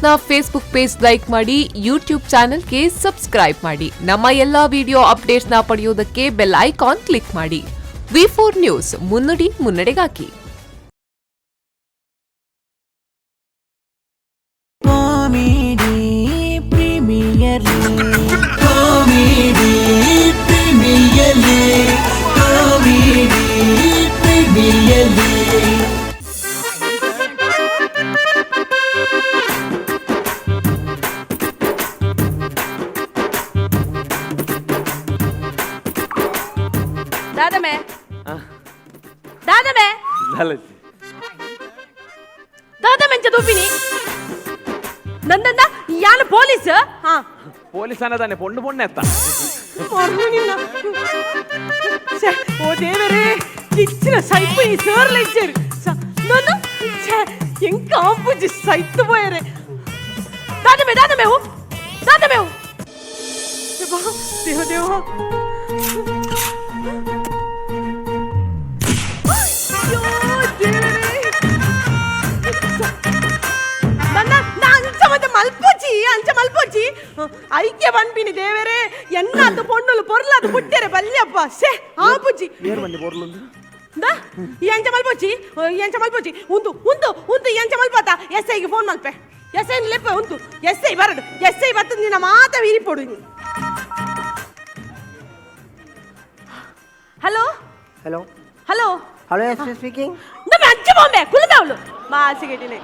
ನ್ಯೂಸ್ನ Facebook page like ಮಾಡಿ, YouTube ಚಾನೆಲ್ಗೆ subscribe ಮಾಡಿ. ನಮ್ಮ ಎಲ್ಲಾ ವಿಡಿಯೋ ಅಪ್ಡೇಟ್ಸ್ನ ಪಡೆಯೋದಕ್ಕೆ ಬೆಲ್ ಐಕಾನ್ ಕ್ಲಿಕ್ ಮಾಡಿ. V4 ನ್ಯೂಸ್, ಮುನ್ನುಡಿ ಮುನ್ನಡೆಗಾಗಿ. ಪೊಲೀಸ್ ಅನ್ನದಾನೆ ಪೊಣ್ಣು ಪೊಣ್ಣೆ ಎತ್ತ ఓ దేవరే ఇచ్చిన సైపు ఈ సార్లు ఇచ్చారు నన్ను ఇంకా ఆపుజి సైతు పోయారే దాదమే దేవ దేవ ಅಂಚ ಮಲ್ಪೋಚಿ ಐಕ್ಯ ಬಂದ್ಬಿನಿ ದೇವರೇ ಎನ್ನಾತು ಪೊಣ್ಣುಲು ಪೊರ್ಲಾದು ಪುಟ್ಟರೆ ಬಲ್ಯಪ್ಪ ಶೇ ಆಪುಜಿ ಈ ಅಂಚ ಮಲ್ಪೋಚಿ ಉಂದು ಈ ಅಂಚ ಮಲ್ಪೋತ ಎಸ್ಐಗೆ ಫೋನ್ ಮಲ್ಪೆ ಎಸ್ಐ ಲೆಪ್ಪ ಉಂದು ಎಸ್ಐ ಬರಡು ಎಸ್ಐ ಬತ್ತ ನಿನ್ನ ಮಾತ ವಿರಿಪೊಡು ನೀ hello hello hello hello SI speaking ನಮ್ಮ ಅಂಚ ಬಾಂಬೆ ಕುಲದಾವಳು ಮಾಸಿಗೆಟಿನೆ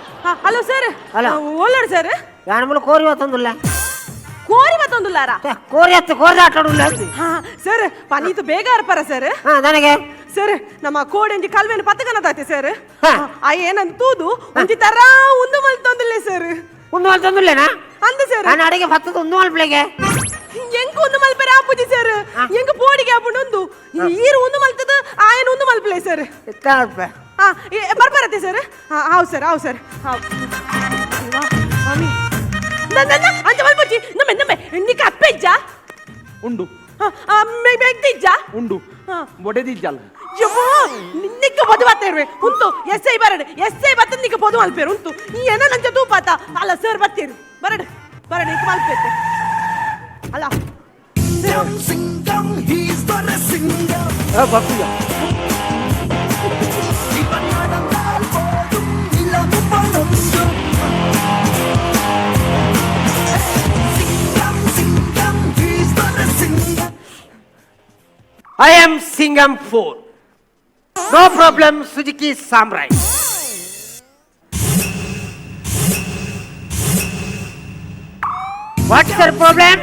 ಹಲೋ ಸರ್ ಓಲೋಡು ಸರ್ ಯಾನಮೂಲ ಕೋರಿ ವತ್ತೊಂದುಲ್ಲ ಕೋರಿ ವತ್ತೊಂದುಲ್ಲಾರ ಕೋರಿ ಅತ್ತೆ ಕೋರಿ ಆಟಾಡುಲ್ಲ ಸರ್ ಪನೀತು ಬೇಗ ಅರ್ಪರ ಸರ್ ನನಗೆ ಸರ್ ನಮ್ಮ ಕೋಡೆಂಜಿ ಕಲ್ವೆನ ಪತ್ತಕನದಾತೆ ಸರ್ ಆ ಏನಂತ ತೂದು ಒಂಜಿ ತರ ಉಂದು ಮಲ್ತೊಂದುಲ್ಲೆ ಸರ್ ಉಂದು ಮಲ್ತೊಂದುಲ್ಲೆನಾ ಅಂದ ಸರ್ ನಾನು ಅಡಿಗೆ ಪತ್ತದ ಉಂದು ಮಲ್ಪಲೆಗೆ ಎಂಕ ಉಂದು ಮಲ್ಪರೆ ಆಪುಜಿ ಸರ್ ಎಂಕ ಪೋಡಿಗೆ ಆಪುಂಡು ಈರು ಉಂದು ಮಲ್ತದ ಆಯನ ಉಂದು ಮಲ್ಪಲೆ ಸರ್ ಎತ್ತ ಬರ್ಬರತ್ತೆ ಸರ್ ಹೌದು ಸರ್ ಮಾಮಿ ಅಂಚ ಮಲ್ಪೋಚಿ ನಮ್ಮೆ ನಿಕ್ಕ ಅಪ್ಪೆಜ್ಜ ಉಂಡು ಮೆಗ್ದಿಜ್ಜ ಉಂಡು ಬೊಡೆದಿಜ್ಜಲ್ಲ ನಿಕ್ಕ ಬದು ಬತ್ತೇರ್ವೆ ಉಂತು ಎಸ್ಐ ಬರಡು ಎಸ್ಐ ಬತ್ತ ನಿಕ್ಕ ಬದು ಮಲ್ಪೇರು ಉಂತು ಈ ಏನ ನಂಚ ತೂಪಾತ ಅಲ್ಲ ಸರ್ ಬತ್ತೇರು ಬರಡು ನಿಕ್ಕ ಮಲ್ಪೇತೆ ಅಲ್ಲ ಸಿಂಗಂ ಹೀಸ್ ದ ಸಿಂಗಂ ಬರ್ತೀಯ I am Singham 4. No problem, Suzuki Samurai. What's your problem?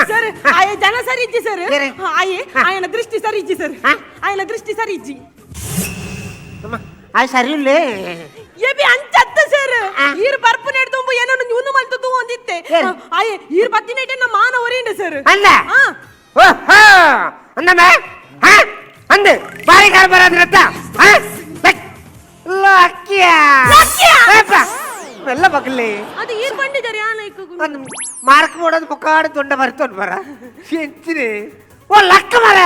Sir ಆಯ ಜನ ಸರಿ ಇಜ್ಜಿ ಸರ್ ಆಯನ ದೃಷ್ಟಿ ಸರಿ ಇಜ್ಜಿ ಸರ್ ಆಯನ ದೃಷ್ಟಿ ಸರಿ ಇಜ್ಜಿ ಆಯ್ ಸರಿ ಇಲ್ಲೇ ಏಬಿ ಅಂಚತ್ತ ಸರ್ ಈರ್ ಬರ್ಪು ನೆಡ್ದು ಏನೋ ಒಂದು ಮಲ್ತದು ಒಂದಿತ್ತೆ ಆಯೆ ಈರ್ ಬತ್ತಿನೇಟೆ ನಮ್ಮ ಮಾನ ಒರಿಯಿಂದ ಸರ್ ಅಲ್ಲ ಓಹೋ ಅಂದಮ್ಮ ಅಂದೆ ಬಾಯಿ ಕಾಲ ಬರದ್ರತ್ತ ಲಕ್ಕಿಯ ಎಲ್ಲ ಬಗ್ಲಿ ಅದು ಈರ್ ಬಂದಿದ್ದಾರೆ ಒಂದು ಮಾರ್ಕ್ ಮಾಡೋದು ಮುಖಾಡು ತೊಂಡ ಬರ್ತೋನ್ ಬರ ಎಂಚಿನಿ ಓ ಲಕ್ಕ ಮರ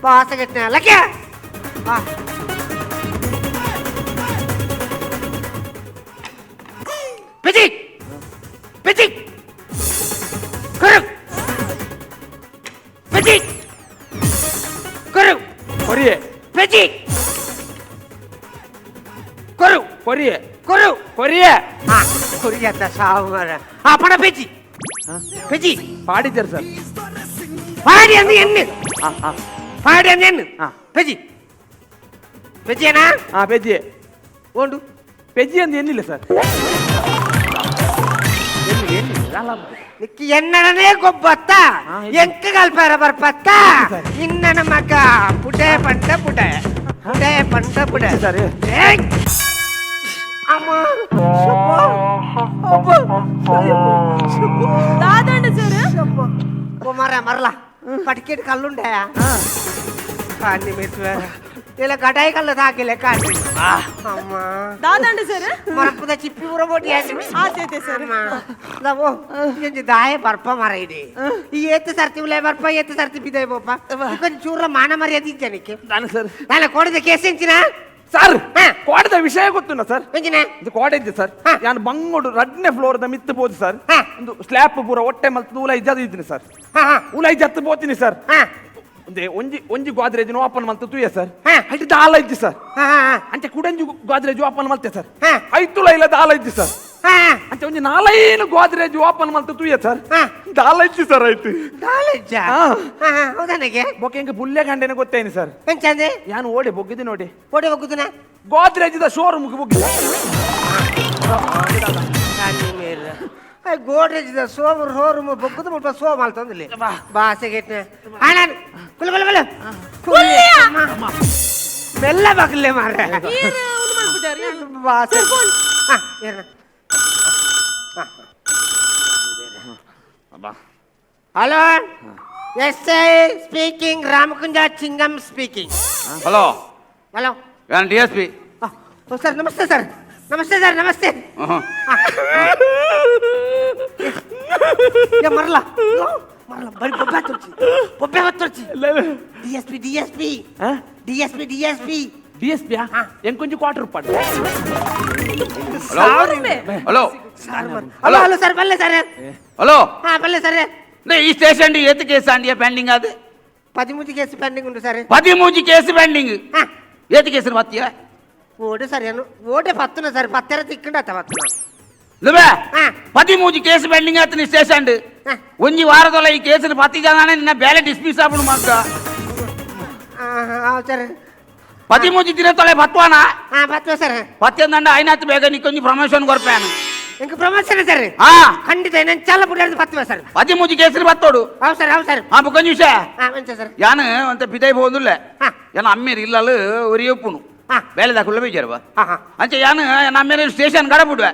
ಬಾಸಗಟ್ನ ಲಕ್ಕಿಯ ಪಿಚಿ ಕರು ಪಿಚಿ ಕರು ಕೊರಿಯೆ ಪಿಚಿ ಕರು ಕೊರಿಯೆ ಕರು ಕೊರಿಯೆ ಕೊರಿಯತ್ತ ಸಾವು ಮರ ಪಣ ಪಿಚಿ ಪಿಚಿ ಪಾಡಿದ್ದಾರೆ ಸರ್ ಪಾಡಿ ಅಂದ ಎಣ್ಣೆ ಪಾಡಿ ಅಂದ ಎಣ್ಣೆ ಪಿಚಿ ಪಿಚಿಯನಾ ಪೆಜ್ಜಿ ಓಂಡು ಪೆಜ್ಜಿ ಅಂದ ಏನಿಲ್ಲ ಸರ್ ನಿಕ್ಕಿ ಎನ್ನಡನೇ ಗೊಬ್ಬತ್ತ ಎಂಕ ಕಲ್ಪಾರ ಬರ್ಪತ್ತ ಇನ್ನನ ಮಗ ಪುಟೆ ಪಂಟ ಪುಟೆ ಪುಟೆ ಪಂಟ ಪುಟೆ ಸರಿ ಅಮ್ಮ ದಾದಂಡ ಸರ್ ಕುಮಾರ ಮರಲ ಪಟ್ಕಿಟ್ ಕಲ್ಲುಂಡೆ ಕಾಣಿ ಮೆಟ್ವೆ ಇಲ್ಲ ಗಟಾಯಿ ಕಲ್ಲು ತಾಕಿಲ್ಲ ಕಾಣಿ ಅಮ್ಮ ದಾದಂಡ ಸರ್ ಮರಪದ ಚಿಪ್ಪಿ ಊರ ಬೋಟಿ ಆಚೆ ಸರ್ ನಾವು ಇಂಜಿ ದಾಯ ಬರ್ಪ ಮರ ಇದೆ ಈ ಎತ್ತು ಸರ್ತಿ ಉಲೆ ಬರ್ಪ ಎತ್ತು ಸರ್ತಿ ಬಿದೆ ಬೋಪ ಕೊಂಚ ಚೂರ ಮಾನ ಮರ್ಯಾದೆ ಜನಕ್ಕೆ ನಾನು ಸರ್ ನಾನು ಕೊಡಿದ ಕೇಸ್ ಎಂಚಿನ ಸರ್ ಹಾ. ಕೋಟದ ವಿಷಯ ಗೊತ್ತುಂಟ ಸರ್ ಎಂಜಿನ ಇದು ಕೋಟೆ ಇದ್ದೆ ಸರ್ ಹಾ. ನಾನು ಬಂಗೋಡು 2ನೇ ಫ್ಲೋರ್ ಮಿತ್ತು ಬೋದು ಸರ್ ಹಾ. ಒಂದು ಸ್ಲ್ಯಾಬ್ ಪೂರ ಹೊಟ್ಟೆ ಮಲ್ತು ಉಲ ಇಜ್ಜದು ಇದ್ದೀನಿ ಸರ್ ಹಾ ಹಾ ಉಲ ಇಜ್ಜತ್ತು ಬೋತೀನಿ ಸರ್ ಹಾ ಒಂದೇ ಒಂಜಿ ಗೋದ್ರೇಜ್ ಓಪನ್ ಮಲ್ತು ತುಯ್ಯ ಸರ್ ಹಾ. ಐದು ದಾಲ ಇಜ್ಜಿ ಸರ್ ಹಾ ಹಾ ಅಂಚೆ ಕುಡಂಜಿ ಗೋದ್ರೇಜ್ ಓಪನ್ ಮಲ್ತೆ ಸರ್ ಹಾ. ಐತುಲ ಇಲ್ಲ ದಾಲ ಇಜ್ಜಿ ಸರ್ ಹಾ ಅಂಚೆ ಒಂಜಿ 4 ಗೋದ್ರೇಜ್ ಓಪನ್ ಮಲ್ತು ತುಯ್ಯ ಸರ್ ಹಾ. ದಾಲ ಇಜ್ಜಿ ಸರ್ ಆಯ್ತು ಕಾಲೇಜ ಹಾ. ಹಾ ಹಾ ಹೌದಾ ನನಗೆ ಬೊಕ್ಕೆ ಹೆಂಗೆ ಬುಲ್ಲೆ ಗಂಡೇನೆ ಗೊತ್ತೇನು ಸರ್ ಎಂಚಂದೆ ನಾನು ಓಡಿ ಬೊಗ್ಗಿದ್ದೆ ನೋಡಿ ಓಡಿ ಹೋಗುದನ ಗೋದ್ರೇಜ್ ಶೋರೂಮ್ಗೆ ಬೊಗ್ಗಿದ್ದೆ ಗೋಡ್ರೇಜ್ ಸೋಮರು ಸೋರುಮ ಬೊಗ್ಗುದು ಮುಟ್ಟ ಸೋ ಮಾಲ್ತಂದಿಲ್ಲ ಬಾಸೆಗೆಟ್ನೆ ಅಣ್ಣ ಕುಲ ಕುಲ ಕುಲ ಮೆಲ್ಲ ಬಗ್ಲೆ ಮಾರೆ ಏನು ಒಂದು ಮಾಡ್ಬಿಟ್ಟಾರೆ ಬಾಸೆ ಹಾ ಏನ hello yes I speaking Ramakunja Chingam speaking hello hello ನಾನು ಡಿ ಎಸ್ ಪಿ ಸರ್ ನಮಸ್ತೆ ಸರ್ ನಮಸ್ತೆ ಸರ್ ನಮಸ್ತೆ ಮರಲ್ಲ ಮರಲ್ಲ ಬರೀ ಬೊಬ್ಬೆ ಹತ್ತೊರ್ಚಿ D S P D S P D S P D S P DSP ಎಂಕೊಂಚು ಕ್ವಾರ್ಟರ್ ರೂಪಾಯಿ ಹಲೋ ಹಲೋ ಹಲೋ ಸರ್ ಬಲ್ಲೆ ಸರ್ ಹಲೋ ಹಾ ಬಲ್ಲೆ ಸರ್ ఈ స్టేషన్ ఎత్తు కేసు అండి పెండింగ్ అది 13 కేసు పెండింగ్ ఉంది సార్ 13 కేసు పెండింగ్ ఏది కేసు పత్తియా ఓడే సర్ ಏನು ಓಡೆ ಪತ್ತನ ಸರ್ ಪತ್ತರ ತಿಕ್ಕಂಡ ಅತ್ತ ಪತ್ತನ నువ్వే 13 కేసు పెండింగ్ అతని స్టేషన్ ಒಂಜಿ ವಾರದೊಳ ಈ ಕೇಸಿನ ಪತ್ತಿ ಜನ ನಿನ್ನ ಬೇಲೆ ಡಿಸ್ಮಿಸ್ ಆಗ್ಬಿಡು ಮಾತ್ರ ಸರ್ 13 ದಿನ ತೊಳೆ ಪತ್ವಾನ ಹಾ ಪತ್ವ ಸರ್ ಪತ್ತಿ ಅಂದಂಡ ಐನಾತ್ ಬೇಗ ನಿಕ್ಕೊಂಜಿ ಪ್ರಮೋಷನ್ ಕೊರ್ಪಾನು ఇంక ప్రమోషన్ సార్ ఖండిత నేను చాలా పుట్టాడు పత్వ సార్ 13 కేసులు పత్తోడు అవు సార్ కొంచెం విషಯ మంచి సార్ ಯಾನು ಅಂತ ಬಿದೈ ಹೋದುಲ್ಲ ಯಾನ ಅಮ್ಮೇರಿ ಇಲ್ಲಲು ಒರಿ ಒಪ್ಪುನು ಬೇಲೆ ದಾಕುಲ್ಲ ಬೇಜಾರವ ಅಂಚೆ ಯಾನು ನನ್ನ ಅಮ್ಮೇರಿ ಸ್ಟೇಷನ್ ಗಡ ಬಿಡುವೆ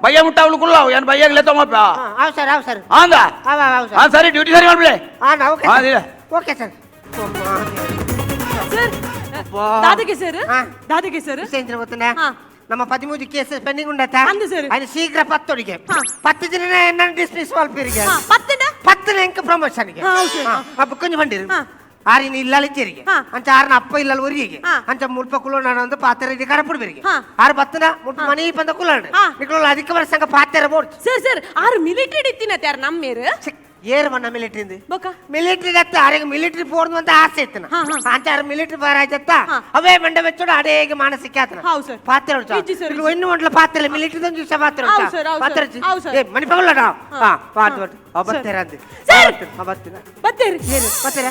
ಬಯ್ಯ ಮುಟ್ಟವಳು ಕುಲ್ಲವು ಯಾನು ಬಯ್ಯಾಗ ಲೆತ್ತಮಪ್ಪ ಅವು ಸರ್ ಆಂದ ಹಾ ಸರಿ ಡ್ಯೂಟಿ ಸರಿ ಮಾಡ್ಬಿಡೆ ಓಕೆ ಸರ್ ಸರ್ ದಾದಗೆ ಸರ್ ದಾದಗೆ ಸರ್ ವಿಷಯ ಗೊತ್ತುಂಟಾ ನಮ್ಮ 13 ಕೇಸ್ ಪೆಂಡಿಂಗ್ ಉಂಡತ್ತ ಅಂದು ಸರ್ ಅದು ಶೀಘ್ರ 10 ದಿನ ಎನ್ನ ಡಿಸ್ಮಿಸ್ ವಾಲ್ಪಿರಿಗೆ 10 ಎಂಕ ಪ್ರಮೋಷನ್ ಗೆ ಕೊಂಚ ಬಂದಿರು ಆರಿನ ಇಲ್ಲಲಿಚ್ಚರಿಗೆ ಅಂಚ ಆರ್ನ ಅಪ್ಪ ಇಲ್ಲಲ್ ಒರಿಗೆ ಅಂಚ ಮುಲ್ಪ ಕುಲೋಣ ಒಂದು ಪಾತ್ರ ಇದೆ ಕರಪುಡ್ಬಿರಿಗೆ ಆರು ಬತ್ತನ ಮುಲ್ಪ ಮನಿ ಬಂದ ಕುಲೋಣ ನಿಕಲ ಅಧಿಕ ವರ್ಷಂಗ ಪಾತ್ರ ಬೋರ್ಡ್ ಸರ್ ಆರು ಮಿಲಿಟರಿ ಇತ್ತಿನ ಯಾರು ನಮ್ಮೇರು ಏರ್ ಮನ್ನ ಮಿಲಿಟರಿ ಮಿಲಿಟರಿ ಅತ್ತ ಆರಿಗೆ ಮಿಲಿಟರಿ ಪೋರ್ದು ಅಂತ ಆಸೆ ಇತ್ತನ ಅಂಚ ಆರು ಮಿಲಿಟರಿ ಬಾರ ಆಯ್ತತ್ತ ಅವೇ ಮಂಡ ಬೆಚ್ಚೋಡು ಅಡೇಗೆ ಮಾನಸಿಕ ಆತನ ಪಾತ್ರ ಇನ್ನು ಒಂಡ್ಲ ಪಾತ್ರ ಮಿಲಿಟರಿ ದಂಜು ಸ ಪಾತ್ರ ಪಾತ್ರ ಮನಿ ಪಗಲಡ ಪಾತ್ರ ಬತ್ತೆರ ಅಂದೆ ಬತ್ತೇರಿ ಏನು ಬತ್ತೆರ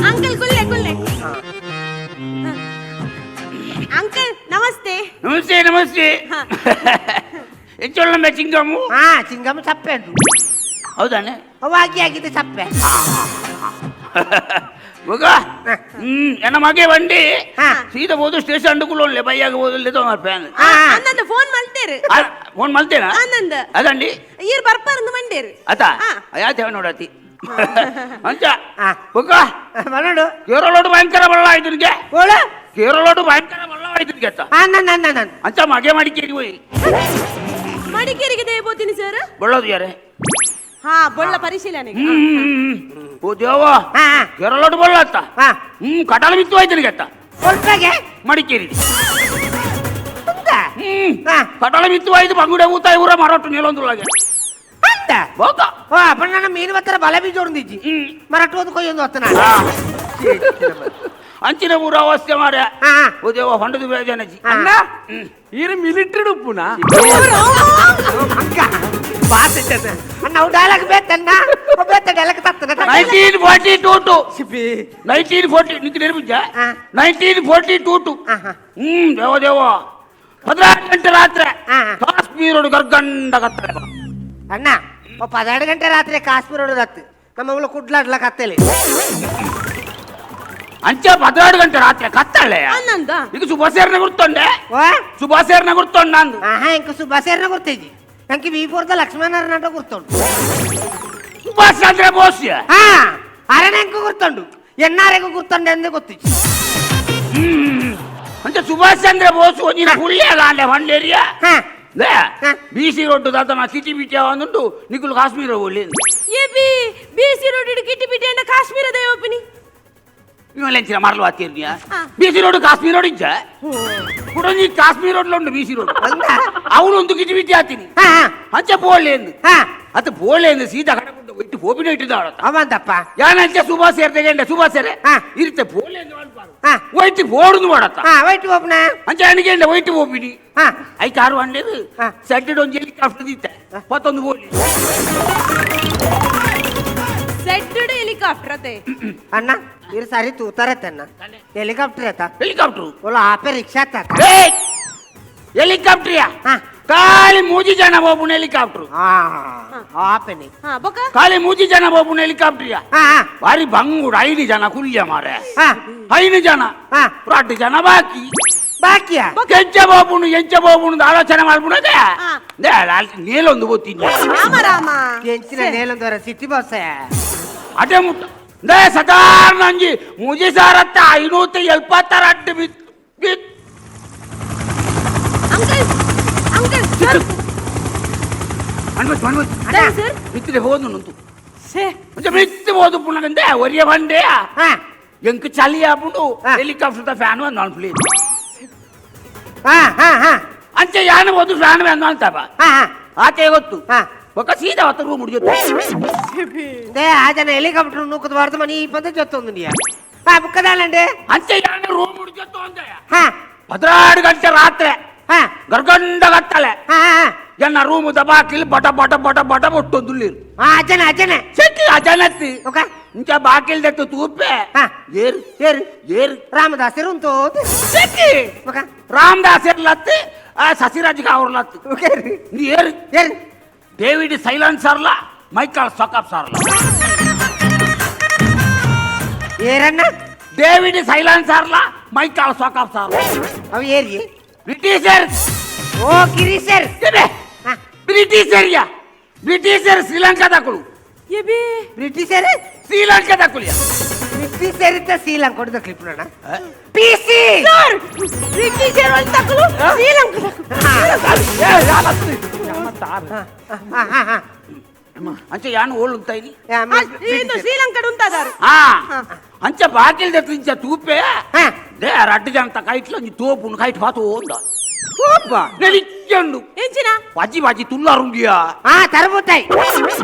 ಅಂಕಲ್ ಕುಲ್ಲೆ ಅಂಕಲ್ ನಮಸ್ತೆ ನಮಸ್ತೆ ಹೆಚ್ಚೊಳ್ಳ ಚಿಂಗಮ್ಮು ಚಿಂಗಮ್ಮ ಸಪ್ಪೆ ಅಂದು ಹೌದಾನೆ ಅವಾಗಿ ಆಗಿದೆ ಸಪ್ಪೆ ಮಗ ಎನ್ನ ಮಗೆ ಬಂಡಿ ಸೀದಾ ಹೋದು ಸ್ಟೇಷನ್ ಕುಲ್ಲೋನ್ಲೆ ಬೈಯಾಗ ಹೋದಲ್ಲೇ ಫ್ಯಾನ್ ಅನ್ನಂದ ಫೋನ್ ಮಲ್ತೇರು ಫೋನ್ ಮಲ್ತೇನಾ ಅನ್ನಂದ ಅದಂಡಿ ಈರ್ ಬರ್ಪಾರಂದು ಮಂಡೇರು ಆತ ಯಾತೇವ ನೋಡತಿ ಅಂಚ ಮಗ ಮನೋಡು ಕೇರಳೋಡು ಭಯಂಕರ ಬಳ್ಳ ಆಯ್ತು ನಿನ್ಗೆ ಕೇರಳೋಡು ಭಯಂಕರ ಬಳ್ಳ ಆಯ್ತು ನಿನ್ಗೆ ಅಂಚ ಮಗೆ ಮಾಡಿಕೇರಿ ಹೋಯ್ ಮಡಿಕೇರಿಗೆ ದೇವಬೋತೀನಿ ಸರ್ ಬಳ್ಳೋದು ಯಾರೇ ಬೊಳ್ಳ ಪರಿಶೀಲನೆಗೆ ಓ ದೇವ ಕೇರಳೋಡು ಬಳ್ಳ ಅತ್ತ ಕಟಾಲ ಬಿತ್ತು ಆಯ್ತು ನಿನ್ಗೆ ಅತ್ತ ಮಡಿಕೇರಿ ಕಟಾಲ ಬಿತ್ತು ಆಯ್ತು ಬಂಗುಡೆ ಊತ ಊರ ಮಾರಾಟ ನೀಲೊಂದುಳಗೆ ನನ್ನ ಮೀನು ಬತ್ತರ ಬಲ ಬೀಜ ಹೊಂದಿಜ್ಜಿ ಮರಾಠ ಒಂದು ಕೊಯ್ಯೊಂದು ಹೊತ್ತನ ಅಂಚಿನ ಊರ ಅವಸ್ಥೆ ಮಾರ ಓ ದೇವ ಹೊಂಡದ ಬೇಜಾನಜಿ ಅಣ್ಣ ಈರು ಮಿಲಿಟರಿ ಉಪ್ಪುನ ಅಣ್ಣ ಅವು ಡೈಲಾಗ್ ಬೇಕನ್ನ ಬೇತ ಡೈಲಾಗ್ ತತ್ತನ 1942 1940 ನಿಂಗೆ ನೆನಪಿದ್ದ 1942 ದೇವ ದೇವ 16 ಗಂಟೆ ರಾತ್ರಿ ಕಾಶ್ಮೀರೋಡು ಗರ್ಗಂಡ ಕತ್ತಲೆ ಅಣ್ಣ 12 ಗಂಟೆ ರಾತ್ರಿ ಕಾಶ್ಮೀರ ಹೊಡೆದತ್ತು ನಮ್ಮ ಮಗಳು ಕುಡ್ಲಾಡ್ಲಕ್ ಹತ್ತಲಿ ಅಂಚೆ 16 ಗಂಟೆ ರಾತ್ರಿ ಕತ್ತಳೆ ಈಗ ಸುಭಾಸೇರ್ನ ಗುರ್ತೊಂಡೆ ಸುಭಾಸೇರ್ನ ಗುರ್ತೊಂಡ ಅಂದು ಇಂಕ ಸುಭಾಸೇರ್ನ ಗುರ್ತೈತಿ ನಂಗೆ V4 ಲಕ್ಷ್ಮಣರ ನಾಟ ಗುರ್ತೊಂಡು ಸುಭಾಷ್ ಚಂದ್ರ ಬೋಸ್ ಅರಣ್ಯಂಕು ಗುರ್ತೊಂಡು ಎನ್ನಾರೆಗೂ ಗುರ್ತೊಂಡೆ ಅಂದೇ ಗೊತ್ತಿತ್ತು అంటే సుభాష్ చంద్ర బోస్ కొంచెం పుల్లేగా అంటే వండేరియా ಹಾ బీసీ రోడ్డు దాత నా సిటీ బిచ్చా ఉండు నీకు కాశ్మీర్ పోలేదు ఏబి బీసీ రోడ్ కిట్టి పిటి అంటే కాశ్మీర దేవపిని ఇవ్వలేంచిన మరలు వాతీర్నియా బీసీ రోడ్డు కాశ్మీర్ రోడ్ ఇచ్చా ఇప్పుడు నీ కాశ్మీర్ రోడ్లో ఉండు బీసీ రోడ్డు అవును ಒಂದು ಕಿಟಿ ಬಿಟ್ಟಿ ಆತೀನಿ ಹಾ ಅಂಚೆ ಬೋಳ್ಲೇಂದು ಹಾ ಅತ್ತ ಬೋಳ್ಲೇಂದು ಸೀದಾ ಕಡಕೊಂಡು ಇಟ್ಟು ಪೋಪಿನ ಇಟ್ಟಿದ್ದಾಳ ಅವಂತಪ್ಪ ಯಾನಂಚೆ ಸುಭಾಷ್ ಸೇರ್ತೆಗೆಂಡೆ ಸುಭಾಷ್ ಸೇರೆ ಹಾ ಇರುತ್ತೆ ಬೋಳ್ಲೇಂದು ಮಾಡ್ಬಾರ್ದು ಹಾ ಒಯ್ತು ಬೋಡುದು ಮಾಡತ್ತ ಹಾ ವೈಟ್ ಒಬ್ಬನ ಅಂಚೆ ಅಣಿಗೆಂಡೆ ಒಯ್ತು ಪೋಪಿನಿ ಹಾ ಐದು ಆರು ಅಂಡೇದು ಹಾ. ಸೆಡ್ಡು ಒಂದು ಹೆಲಿಕಾಪ್ಟರ್ ದಿತ್ತೆ ಮತ್ತೊಂದು ಬೋಳಿ ಸೆಡ್ಡ್ ಹೆಲಿಕಾಪ್ಟರ್ ಅತೆ ಅಣ್ಣ ಇರು ಸಾರಿ ತೂತಾರತ್ತಣ್ಣ ಹೆಲಿಕಾಪ್ಟರ್ ಆತ ಹೆಲಿಕಾಪ್ಟರ್ ಓಲ ಆಪೆ ರಿಕ್ಷಾ ಆತ ಹೆಲಿಕಾಪ್ಟರ್ ಹಾ ಖಾಲಿ ಮೂಜಿ ಜನ ಹೋಗ್ಬಿನ ಹೆಲಿಕಾಪ್ಟರ್ ಹಾ ಆಪೆನಿ ಹಾ ಬೊಕ ಖಾಲಿ ಮೂಜಿ ಜನ ಹೋಗ್ಬಿನ ಹೆಲಿಕಾಪ್ಟರ್ ಹಾ ಹಾ ಬಾರಿ ಬಂಗುಡು 5 ಜನ ಕುಲ್ಯ ಮಾರೆ ಹಾ 5 ಜನ ಹಾ 2 ಜನ ಬಾಕಿ ಬಾಕಿಯಾ ಎಂಚ ಬೋಬುಣು ಆಲೋಚನೆ ಮಾಡ್ಬಿಡೋದೆ ನೇಲೊಂದು ಗೊತ್ತಿಲ್ಲ ರಾಮ ರಾಮ ಎಂಚಿನ ನೇಲೊಂದರ ಸಿಟಿ ಬಸ್ ಅದೇ ಮುಟ್ಟ ದೇ ಸದಾರ್ಣ ಅಂಜಿ ಮುಜಿ ಸಾರತ್ತ 578 ಬಿತ್ ಬಿತ್ ಅಂಕಲ್ ಅಂಕಲ್ ಸರ್ ಅಣ್ಣ ಸರ್ ಬಿತ್ತಿದೆ ಹೋದು ನಂತು ಸೇ ಮುಂಚೆ ಬಿತ್ತಿ ಹೋದು ಪುಣಗಂದೆ ಒರಿಯ ಬಂಡೆ ಹಾ ಎಂಕ್ ಚಲಿ ಆಪುಂಡು ಹಾ. ಹೆಲಿಕಾಪ್ಟರ್ ಫ್ಯಾನ್ ಒಂದು ಅನ್ಪ್ಲೀಸ್ ಹಾ ಹಾ ಹಾ ಅಂಚೆ ಯಾನ ಹೋದು ಫ್ಯಾನ್ ಒಂದು ಅಂತಪ್ಪ ಹಾ ಹಾ ಆಕೆ ಗೊತ್ತು ಹಾ ఒక సీదా వస్త రూమ్ ముడిజొత్తు దే ఆ జన ಹೆಲಿಕಾಪ್ಟರ್ ನೂಕದ ವಾರ್ದ ಮನಿ ಈ ಪದ ಜೊತ್ತೊಂದು ನೀ ಹಾ ಬುಕ್ಕದಾಲಂಡೆ అంతే యాన రూమ్ ముడిజొత్తు అంతే ಹಾ 16 ಗಂಟೆ ರಾತ್ರಿ ಹಾ ಗರ್ಗಂಡ ಗತ್ತಲೆ ಹಾ ಹಾ ಎನ್ನ ರೂಮ್ ದಬಾಕಿಲ್ ಬಟ ಬಟ ಬಟ ಬಟ ಬೊಟ್ಟೊಂದುಲ್ಲಿರು ಹಾ ಅಜ್ಜನೆ ಸೆಟ್ಟಿ ಅಜನತ್ತಿ ಓಕ ಇಂಚ ಬಾಕಿಲ್ ದತ್ತು ತೂಪೆ ಹಾ ಏರು ಏರು ಏರು ರಾಮದಾಸರು ಉಂಟು ಸೆಟ್ಟಿ ಓಕ ರಾಮದಾಸ್ ಲತ್ತಿ ಆ ಸಸಿರಾಜ್ಗೆ ಅವ್ರ ಲತ್ತಿ ಓಕೆ ನೀ ಏರು ಏರು ಡೇವಿಡ್ ಸೈಲೆನ್ಸರ್ಲ ಮೈಕಲ್ ಸೊಕಪ್ ಸರ್ಲ ಏರಣ್ಣ ಡೇವಿಡ್ ಸೈಲೆನ್ಸರ್ಲ ಮೈಕಲ್ ಸೊಕಪ್ ಸರ್ಲ ಅವು ಏರಿ ಬ್ರಿಟಿಷರ್ ಓ ಗಿರೀಶರ್ ಹಾ ಬ್ರಿಟಿಷರ್ಯ ಬ್ರಿಟಿಷರ್ ಶ್ರೀಲಂಕಾದಕ್ಕಳು ಎಬಿ ಬ್ರಿಟಿಷರ್ ಶ್ರೀಲಂಕಾದಕ್ಕಳು ಬ್ರಿಟಿಷರ್ ಇದ್ದ ಶ್ರೀಲಂಕಾ ಕೊಡದ ಕ್ಲಿಪ್ ನೋಡ ಪಿಸಿ ಸರ್ ಬ್ರಿಟಿಷರ್ ಅಂತಕಲು ಶ್ರೀಲಂಕಾ ಅಂಚೆ ಯಾನು ಓಳುಂತ ಇಲ್ಲಿ ಇದು ಶ್ರೀಲಂಕಾ ಉಂತಾದಾರು ಹಾ ಅಂಚೆ ಬಾಕಿಲ್ ದತ್ತಿಂಚ ತೂಪೆ ದೇ ರಡ್ಡು ಜನ ಕೈಟ್ಲ ಒಂಜಿ ತೋಪುನು ಕೈಟ್ ಪಾತು ಓಂದ ನೆಲಿಚ್ಚಂಡು ಎಂಚಿನ ಬಾಜಿ ಬಾಜಿ ತುಲ್ಲಾರುಂಡಿಯಾ ಹಾ ತರಬೂತಾಯಿ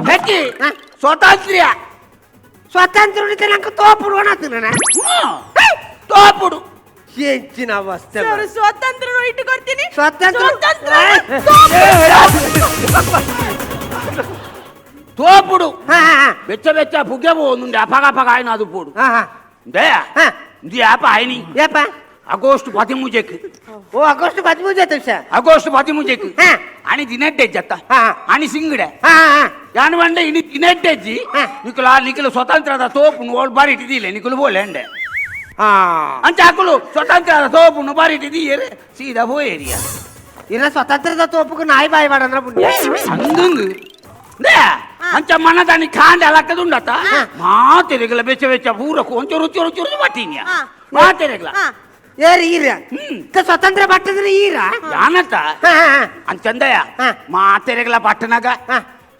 ಹೆಕ್ಕಿ ಸ್ವಾತಂತ್ರ್ಯ ಸ್ವಾತಂತ್ರ್ಯ ಉಳಿತ ನಂಗೆ ತೋಪುಡು ಒಣಾತು ತೋಪುಡು ಹೆಚ್ಚಿನ ಅವಸ್ಥೆ ಸರ್ ಸ್ವಾತಂತ್ರ್ಯ ಇಟ್ಟು ಕೊಡ್ತೀನಿ ಸ್ವಾತಂತ್ರ್ಯ ತೋಪುಡು ಹಾ ಹಾ ಬೆಚ್ಚ ಬೆಚ್ಚ ಪುಗ್ಗೆ పోనుండే అపగ అపగ ఆయన అది పోడు ಹಾ ಹಾ దే ಹಾ ఇది యాప ఆయని ಯಪ್ಪ ಆಗಸ್ಟ್ 13 ಓ ಆಗಸ್ಟ್ 13 ಸರ್ ಆಗಸ್ಟ್ 13 ಹಾ అని తినట్టే చెత్త ಹಾ అని సింగిడే ಹಾ ಹಾ ಯಾನವಂಡೆ ಇನಿ ತಿನಟ್ಟೆಜ್ಜಿ ಹಾ. ನಿಕಲು ಸ್ವತಂತ್ರದ ತೋಪುನು ಓಲ್ ಬಾರಿ ಇಟ್ಟಿದಿಲ್ಲ ನಿಕಲು ಬೋಲೆಂಡೆ ಹಾ ಅಂಚ ಹಾಕಲು ಸ್ವತಂತ್ರದ ತೋಪುನು ಬಾರಿ ಇಟ್ಟಿದ್ದೀರಿ ಸೀದಾ ಹೋಯೇರಿಯ ಇನ್ನ ಸ್ವತಂತ್ರದ ತೋಪುಗೂ ನಾಯಿ ಬಾಯಿ ಮಾಡಂದ್ರ ಪುಣ್ಯ ಅಂದಂದು ದೇ ಅಂಚ ಮನದಾನಿ ಕಾಂಡೆ ಅಲಕ್ಕದುಂಡತ ಮಾತೆರೆಗಲ ಬೆಚ್ಚ ಬೆಚ್ಚ ಪೂರಕು ಒಂಚೂರು ಚೂರು ಚೂರು ಬಟ್ಟಿನ್ಯ ಮಾತೆರೆಗಲ ಏರಿ ಈರ ಸ್ವತಂತ್ರ ಬಟ್ಟದ್ರೆ ಈರ ಯಾನತ್ತ ಹಾ ಹಾ ಅಂಚಂದಯ ಹಾ. ಮಾತೆರೆಗಲ ಪಟ್ಟಣಗ ಹಾ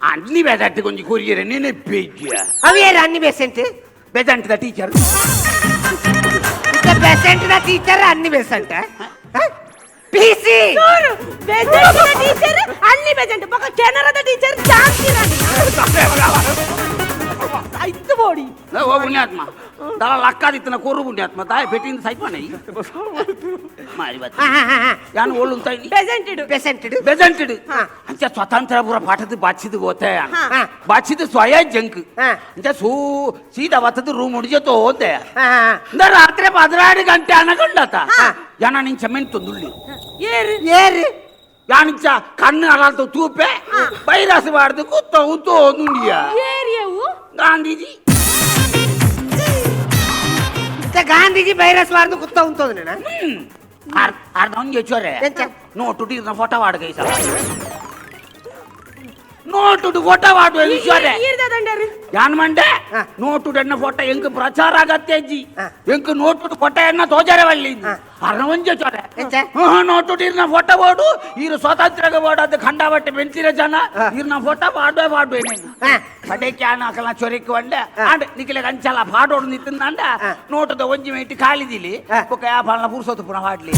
ಅನ್ನಿ ಬೆದಟ್ಟಿ ಕೊಂಚ ಕೊರಿಯರೆ ನೀನೆ ಬೆಜ್ಜ ಅವು ಏರಿ ಅನ್ನಿ ಬೆಸೆಂಟ್ ಬೆದಂಟದ ಟೀಚರ್ ಬೆಸೆಂಟ್ ದ teacher Annie Besant PC sir Besant teacher ಅಲ್ಲಿ ಬೆಜೆಂಟ್ ಪಕ್ಕ ಕೆನರಾದ ಟೀಚರ್ ಜಾಸ್ತಿ ಆಯ್ತು ಬೋಡಿ ಓ ಪುಣ್ಯಾತ್ಮ ದಳ ಲಕ್ಕಾದಿತ್ತನ ಕೋರು ಪುಣ್ಯಾತ್ಮ ತಾಯಿ ಪೆಟ್ಟಿಂದ ಸೈಟ್ ಮಾಡಿ ಮಾರಿ ಬತ್ತ ಹಾ ಹಾ ಹಾ ಯಾನು ಓಳುಂತ ಬೆಜೆಂಟೆಡ್ ಬೆಸೆಂಟ್ ಬೆಜಂಟಿಡ್ ಹಾ. ಅಂಚ ಸ್ವತಂತ್ರ ಪೂರ ಪಾಠದ ಬಾಚಿದ ಗೋತೆ ಹಾ. ಬಾಚಿದ ಸ್ವಯ ಜಂಕ್ ಹಾ. ಅಂಚ ಸೀದಾ ಬತ್ತದ ರೂಮ್ ಹುಡುಜತೋ ಹೋದೆ ಹಾ ಹಾ ಇಂದ ರಾತ್ರಿ 16 ಗಂಟೆ ಅನಗೊಂಡತ ಯಾನ ನಿಂಚ ಮೆಂತೊಂದುಳ್ಳಿ ಏರು ಏರಿ ಯಾನಿಂಚ ಕಣ್ಣು ಅಲಾಲ್ತು ತೂಪೆ ಬೈರಾಸ ಬಾಡ್ದು ಕೂತ ಉತ್ತೋ ನುಂಡಿಯ ಏರಿಯವು ಗಾಂಧೀಜಿ ಗಾಂಧೀಜಿ ಬೈರಸ್ ಬಾರ್ದು ಕುತ್ತ ಉಂಟೋದು ನೀನ ಅರ್ಧ ಒಂದ್ ಹೆಚ್ಚೋರೆ ಎಂಚ ನೋಟು ಫೋಟೋ ವಾಡ್ಗ ಈ ಸಲ ನೋಟು ಫೋಟೋ ವಾಡುವ ವಿಶ್ವರೇ ಈರ್ದ ದಂಡರು ಯಾನ್ ಮಂಡೆ ಹಾ. ನೋಟು ಫೋಟೋ ಎಂಕ್ ಪ್ರಚಾರ ಆಗತ್ತೆ ಅಜ್ಜಿ ಹಾ. ಎಂಕ್ ನೋಟು ಫೋಟೋ ಎನ್ನ ತೋಜರೆ ಬಳ್ಳಿ ಅರವಂಜ ಚೊರೆ ಎಂಚ? ನೋಟು ಇರ್ನ ಫೋಟೋ ಬೋಡು ಇರು ಸ್ವಾತಂತ್ರ್ಯ ಬೋಡಾದ ಖಂಡ ಬಟ್ಟೆ ಬೆಂಚಿರ ಜನ ಇರ್ನ ಫೋಟೋ ಪಾಡ್ವೆ ಪಾಡ್ವೆ ಪಡೆ ಕ್ಯಾನ್ ಹಾಕಲ ಚೊರಿಕ್ ಒಂಡೆ ಅಂಡ್ ನಿಖಿಲೆ ಅಂಚಲ ಪಾಡೋಡು ನಿತ್ತಂದ ನೋಟದ ಒಂಜಿ ಮೇಟಿ ಕಾಲಿದಿಲಿ ಬೊಕ ಯಾ ಪಾಲನ ಪುರ್ಸೋತು ಪುನಃ ಪಾಡ್ಲಿ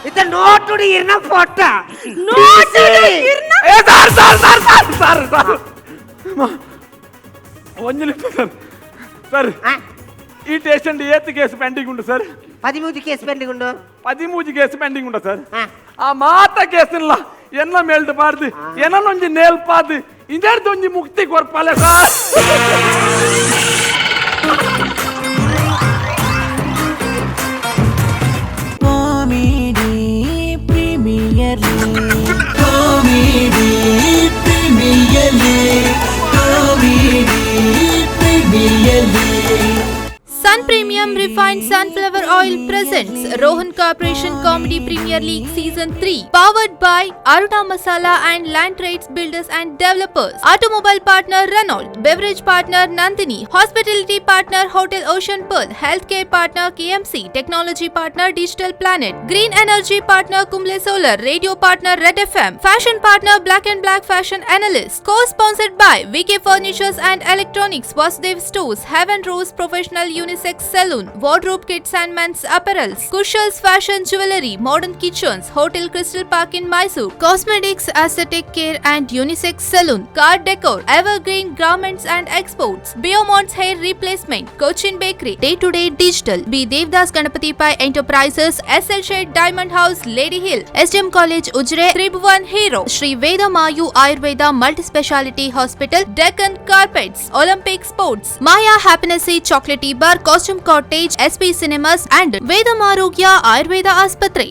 ಇತ್ತ ನೋಟುಡಿ ಇರ್ನ ಫೋಟ సార్ ಒಂಜಿ ಸರ್ ಈ ಸ್ಟೇಷನ್ ಏತ್ ಕೇಸ್ ಪೆಂಡಿಂಗ್ ಉಂಟು ಸರ್ 13 ಕೇಸ್ ಪೆಂಡಿಂಗ್ ಉಂಡು 13 ಕೇಸ್ ಪೆಂಡಿಂಗ್ ಉಂಟು ಸರ್ ಆ ಮಾತ ಕೇಸಿಲ್ಲ ಎನ್ನ ಮೇಲ್ಡ್ ಪಾಡ್ದು ಏನೊಂಜಿ ನೇಲ್ ಪಾದು ಇಂಜರ್ದು ಒಂಜಿ ಮುಕ್ತಿ ಕೊರ್ಪಲೆ sir comedy premier league comedy premier league comedy premier league Sun Premium Refined Sunflower Oil presents Rohan Corporation Comedy Premier League Season 3, powered by Aruna Masala and Land Trades Builders and Developers. Automobile partner Renault, beverage partner Nandini, hospitality partner Hotel Ocean Pearl, healthcare partner KMC, technology partner Digital Planet, green energy partner Kumble Solar, radio partner Red FM, fashion partner Black and Black Fashion Analyst. Co-sponsored by VK Furnitures and Electronics, Vasudev Stores, Heaven Rose Professional Unisex Saloon, Wardrobe Kits and Men's Apparels, Kushals Fashion Jewelry, Modern Kitchens, Hotel Crystal Park in Mysore, Cosmetics, Aesthetic Care and Unisex Saloon, Car Decor, Evergreen Garments and Exports, Biomont's Hair Replacement, Cochin Bakery, Day-to-Day Digital, B. Devdas Ganapati Pai Enterprises, SL Shade Diamond House, Lady Hill, SDM College Ujre, Tribhuvan Hero, Sri Veda Mayu Ayurveda Multi-Speciality Hospital, Deccan Carpets, Olympic Sports, Maya Happinessy Chocolatey Bar, Costume Cottage, SP Cinemas and Vedamarogya Ayurveda Aspatri.